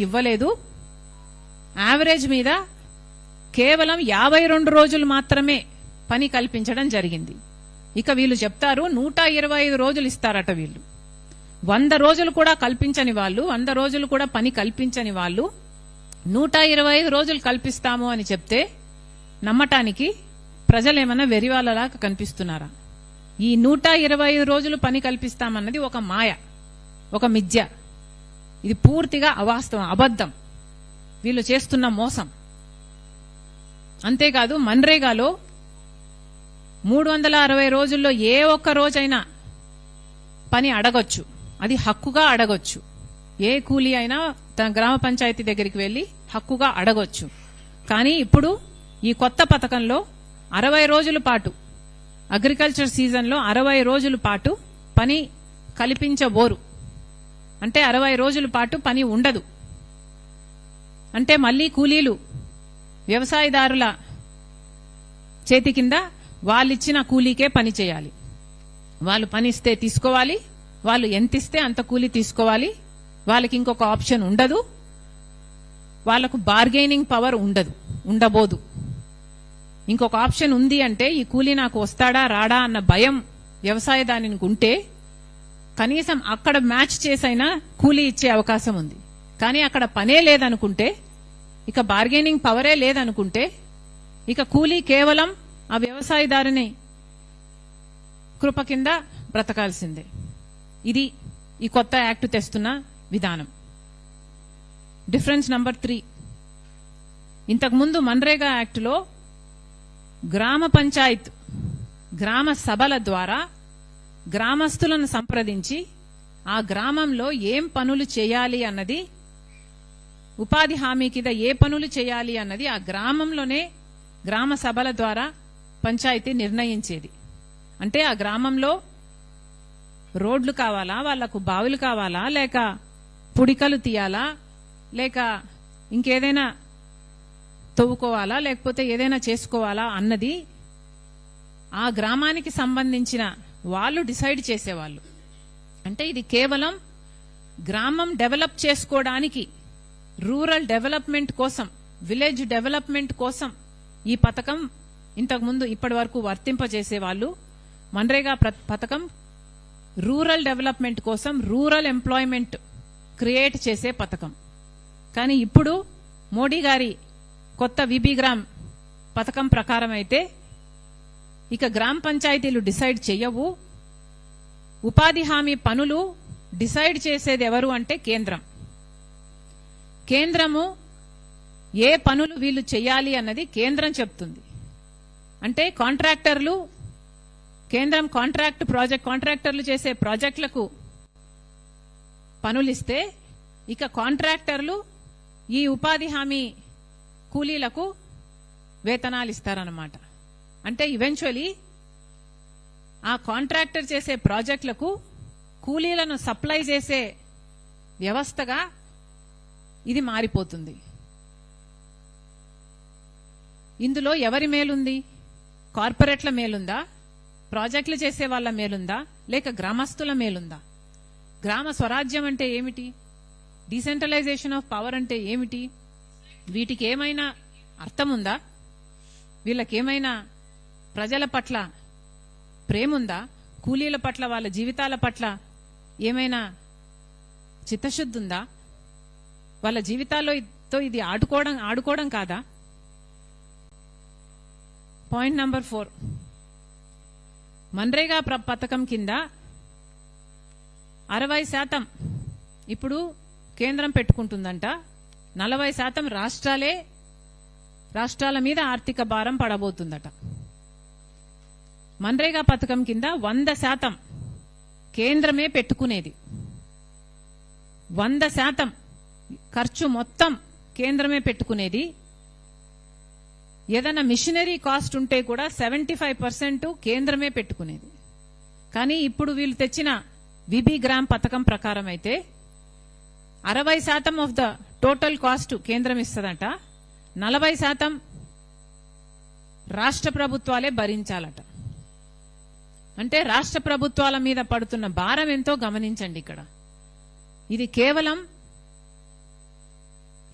ఇవ్వలేదు. యావరేజ్ మీద కేవలం 52 రోజులు మాత్రమే పని కల్పించడం జరిగింది. ఇక వీళ్ళు చెప్తారు 125 రోజులు ఇస్తారట. వీళ్ళు 100 రోజులు కూడా కల్పించని వాళ్ళు, 100 రోజులు కూడా పని కల్పించని వాళ్ళు 125 రోజులు కల్పిస్తాము అని చెప్తే నమ్మటానికి ప్రజలేమన్నా వెరివాళ్ళలా కనిపిస్తున్నారా? ఈ 125 రోజులు పని కల్పిస్తామన్నది ఒక మాయ, ఒక మిథ్య. ఇది పూర్తిగా అవాస్తవం, అబద్ధం, వీళ్ళు చేస్తున్న మోసం. అంతేకాదు మన్రేగాలో 360 రోజుల్లో ఏ ఒక్క రోజైనా పని అడగొచ్చు, అది హక్కుగా అడగొచ్చు. ఏ కూలీ అయినా తన గ్రామ పంచాయతీ దగ్గరికి వెళ్లి హక్కుగా అడగొచ్చు. కానీ ఇప్పుడు ఈ కొత్త పథకంలో 60 రోజుల పాటు, అగ్రికల్చర్ సీజన్లో 60 రోజుల పాటు పని కల్పించబోరు. అంటే 60 రోజుల పాటు పని ఉండదు. అంటే మళ్లీ కూలీలు వ్యవసాయదారుల చేతి కింద వాళ్ళిచ్చిన కూలీకే పని చేయాలి. వాళ్ళు పని ఇస్తే తీసుకోవాలి, వాళ్ళు ఎంత ఇస్తే అంత కూలీ తీసుకోవాలి. వాళ్ళకి ఇంకొక ఆప్షన్ ఉండదు, వాళ్లకు బార్గెనింగ్ పవర్ ఉండబోదు. ఇంకొక ఆప్షన్ ఉంది అంటే ఈ కూలీ నాకు వస్తాడా రాడా అన్న భయం వ్యవసాయదారునికి ఉంటే కనీసం అక్కడ మ్యాచ్ చేసైనా కూలీ ఇచ్చే అవకాశం ఉంది. కానీ అక్కడ పనే లేదనుకుంటే, ఇక బార్గెనింగ్ పవరే లేదనుకుంటే, ఇక కూలీ కేవలం ఆ వ్యవసాయదారుని కృప కింద బ్రతకాల్సిందే. ఇది ఈ కొత్త యాక్ట్ తెస్తున్న విధానం. డిఫరెన్స్ నంబర్ 3, ఇంతకుముందు మన్రేగా యాక్టులో గ్రామ పంచాయత్, గ్రామ సభల ద్వారా గ్రామస్తులను సంప్రదించి ఆ గ్రామంలో ఏం పనులు చేయాలి అన్నది, ఉపాధి హామీ కింద ఏ పనులు చేయాలి అన్నది ఆ గ్రామంలోనే గ్రామ సభల ద్వారా పంచాయతీ నిర్ణయించేది. అంటే ఆ గ్రామంలో రోడ్లు కావాలా, వాళ్లకు బావులు కావాలా, లేక పుడికలు తీయాలా, లేక ఇంకేదైనా తవ్వుకోవాలా, లేకపోతే ఏదైనా చేసుకోవాలా అన్నది ఆ గ్రామానికి సంబంధించిన వాళ్ళు డిసైడ్ చేసేవాళ్ళు. అంటే ఇది కేవలం గ్రామం డెవలప్ చేసుకోవడానికి, రూరల్ డెవలప్మెంట్ కోసం, విలేజ్ డెవలప్మెంట్ కోసం ఈ పథకం ఇంతకుముందు ఇప్పటి వరకు వర్తింపజేసేవాళ్ళు. మన్రేగా పథకం రూరల్ డెవలప్మెంట్ కోసం, రూరల్ ఎంప్లాయ్మెంట్ క్రియేట్ చేసే పథకం. కానీ ఇప్పుడు మోడీ గారి కొత్త విబి గ్రామ్ పథకం ప్రకారం అయితే ఇక గ్రామ పంచాయతీలు డిసైడ్ చేయవు. ఉపాధి హామీ పనులు డిసైడ్ చేసేది ఎవరు అంటే కేంద్రం. కేంద్రము ఏ పనులు వీళ్ళు చేయాలి అన్నది కేంద్రం చెప్తుంది. అంటే కాంట్రాక్టర్లు, కేంద్రం కాంట్రాక్టర్లు చేసే ప్రాజెక్టులకు పనులిస్తే ఇక కాంట్రాక్టర్లు ఈ ఉపాధి హామీ కూలీలకు వేతనాలు ఇస్తారన్నమాట. అంటే ఈవెన్చువలీ ఆ కాంట్రాక్టర్ చేసే ప్రాజెక్టులకు కూలీలను సప్లై చేసే వ్యవస్థగా ఇది మారిపోతుంది. ఇందులో ఎవరి మేలుంది? కార్పొరేట్ల మేలుందా, ప్రాజెక్టులు చేసే వాళ్ళ మేలుందా, లేక గ్రామస్తుల మేలుందా? గ్రామ స్వరాజ్యం అంటే ఏమిటి? డీసెంట్రలైజేషన్ ఆఫ్ పవర్ అంటే ఏమిటి? వీటికి ఏమైనా అర్థం ఉందా? వీళ్ళకేమైనా ప్రజల పట్ల ప్రేముందా? కూలీల పట్ల, వాళ్ళ జీవితాల పట్ల ఏమైనా చిత్తశుద్ధి ఉందా? వాళ్ళ జీవితాల్లో ఇది ఆడుకోవడం కాదా? పాయింట్ నంబర్ 4, మన్రేగా పథకం కింద 60% ఇప్పుడు కేంద్రం పెట్టుకుంటుందంట, 40% రాష్ట్రాల మీద ఆర్థిక భారం పడబోతుందట. మన్రేగా పథకం కింద 100% కేంద్రమే పెట్టుకునేది. 100% ఖర్చు మొత్తం కేంద్రమే పెట్టుకునేది. ఏదైనా మిషనరీ కాస్ట్ ఉంటే కూడా 75% కేంద్రమే పెట్టుకునేది. కానీ ఇప్పుడు వీళ్ళు తెచ్చిన విబి గ్రామ్ పథకం ప్రకారం అయితే 60% ఆఫ్ ద టోటల్ కాస్ట్ కేంద్రం ఇస్తుందట, 40% రాష్ట్ర ప్రభుత్వాలే భరించాలట. అంటే రాష్ట్ర ప్రభుత్వాల మీద పడుతున్న భారం ఎంతో గమనించండి. ఇక్కడ ఇది కేవలం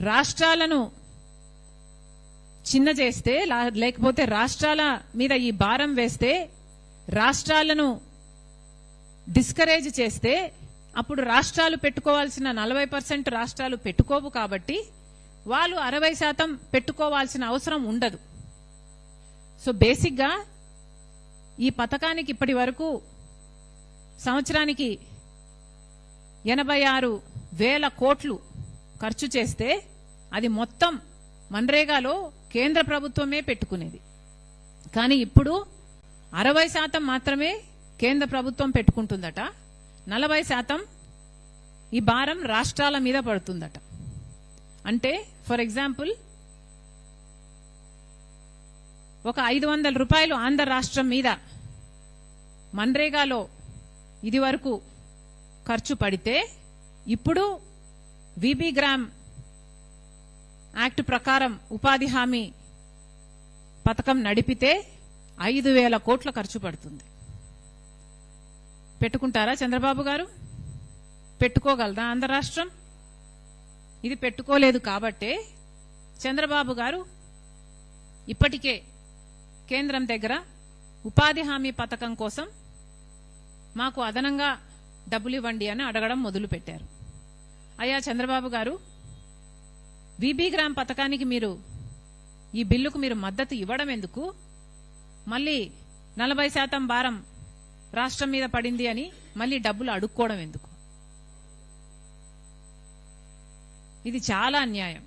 రాష్ట్రాలను చిన్న చేస్తే, లేకపోతే రాష్ట్రాల మీద ఈ భారం వేస్తే, రాష్ట్రాలను డిస్కరేజ్ చేస్తే, అప్పుడు రాష్ట్రాలు పెట్టుకోవాల్సిన 40% రాష్ట్రాలు పెట్టుకోవు. కాబట్టి వాళ్ళు 60% పెట్టుకోవాల్సిన అవసరం ఉండదు. సో బేసిక్గా ఈ పథకానికి ఇప్పటి వరకు సంవత్సరానికి 86,000 కోట్లు ఖర్చు చేస్తే అది మొత్తం మన్రేగాలో కేంద్ర ప్రభుత్వమే పెట్టుకునేది. కానీ ఇప్పుడు 60% మాత్రమే కేంద్ర ప్రభుత్వం పెట్టుకుంటుందట, 40% ఈ భారం రాష్ట్రాల మీద పడుతుందట. అంటే ఫర్ ఎగ్జాంపుల్ ఒక 500 రూపాయలు ఆంధ్ర రాష్ట్రం మీద మన్రేగాలో ఇది వరకు ఖర్చు పడితే, ఇప్పుడు విబి గ్రామ్ యాక్ట్ ప్రకారం ఉపాధి హామీ పథకం నడిపితే 5,000 కోట్ల ఖర్చు పడుతుంది. పెట్టుకుంటారా చంద్రబాబు గారు? పెట్టుకోగలదా ఆంధ్ర రాష్ట్రం? ఇది పెట్టుకోలేదు కాబట్టే చంద్రబాబు గారు ఇప్పటికే కేంద్రం దగ్గర ఉపాధి హామీ పథకం కోసం మాకు అదనంగా డబ్బులు ఇవ్వండి అని అడగడం మొదలుపెట్టారు. అయ్యా చంద్రబాబు గారు, విబి గ్రామ్ పథకానికి మీరు ఈ బిల్లుకు మీరు మద్దతు ఇవ్వడం ఎందుకు? మళ్ళీ 40% భారం రాష్ట్రం మీద పడింది అని మళ్ళీ డబ్బులు అడుక్కోవడం ఎందుకు? ఇది చాలా అన్యాయం.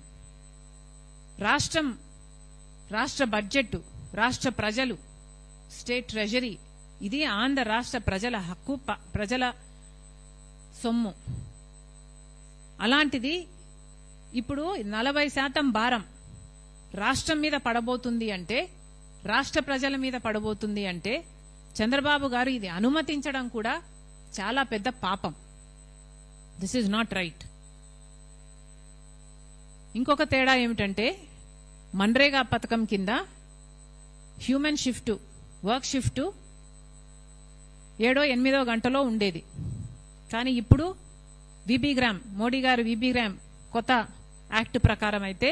రాష్ట్ర బడ్జెట్, రాష్ట్ర ప్రజలు, స్టేట్ ట్రెజరీ, ఇది ఆంధ్ర రాష్ట్ర ప్రజల హక్కు, ప్రజల సొమ్ము. అలాంటిది ఇప్పుడు 40% భారం రాష్ట్రం మీద పడబోతుంది అంటే, రాష్ట్ర ప్రజల మీద పడబోతుంది అంటే చంద్రబాబు గారు ఇది అనుమతించడం కూడా చాలా పెద్ద పాపం. This is not right. ఇంకొక తేడా ఏమిటంటే, మన్రేగా పథకం కింద హ్యూమన్ షిఫ్ట్, వర్క్ షిఫ్ట్ 7-8 గంటలో ఉండేది. కానీ ఇప్పుడు విబి గ్రామ్, మోడీ గారు విబి గ్రామ్ కొత్త యాక్ట్ ప్రకారం అయితే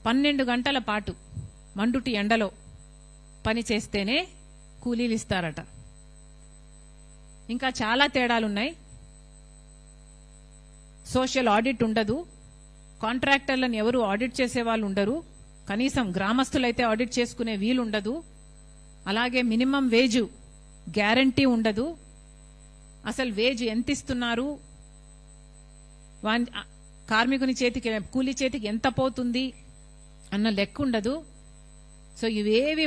12 గంటల పాటు మండుటి ఎండలో పని చేస్తేనే కూలీలు ఇస్తారట. ఇంకా చాలా తేడాలున్నాయి. సోషల్ ఆడిట్ ఉండదు, కాంట్రాక్టర్లను ఎవరు ఆడిట్ చేసే వాళ్ళు ఉండరు, కనీసం గ్రామస్తులైతే ఆడిట్ చేసుకునే వీలుండదు. అలాగే మినిమం వేజ్ గ్యారంటీ ఉండదు. అసలు వేజ్ ఎంత ఇస్తున్నారు, కార్మికుని చేతికి, కూలీ చేతికి ఎంత పోతుంది అన్న లెక్క ఉండదు. సో ఇవేవి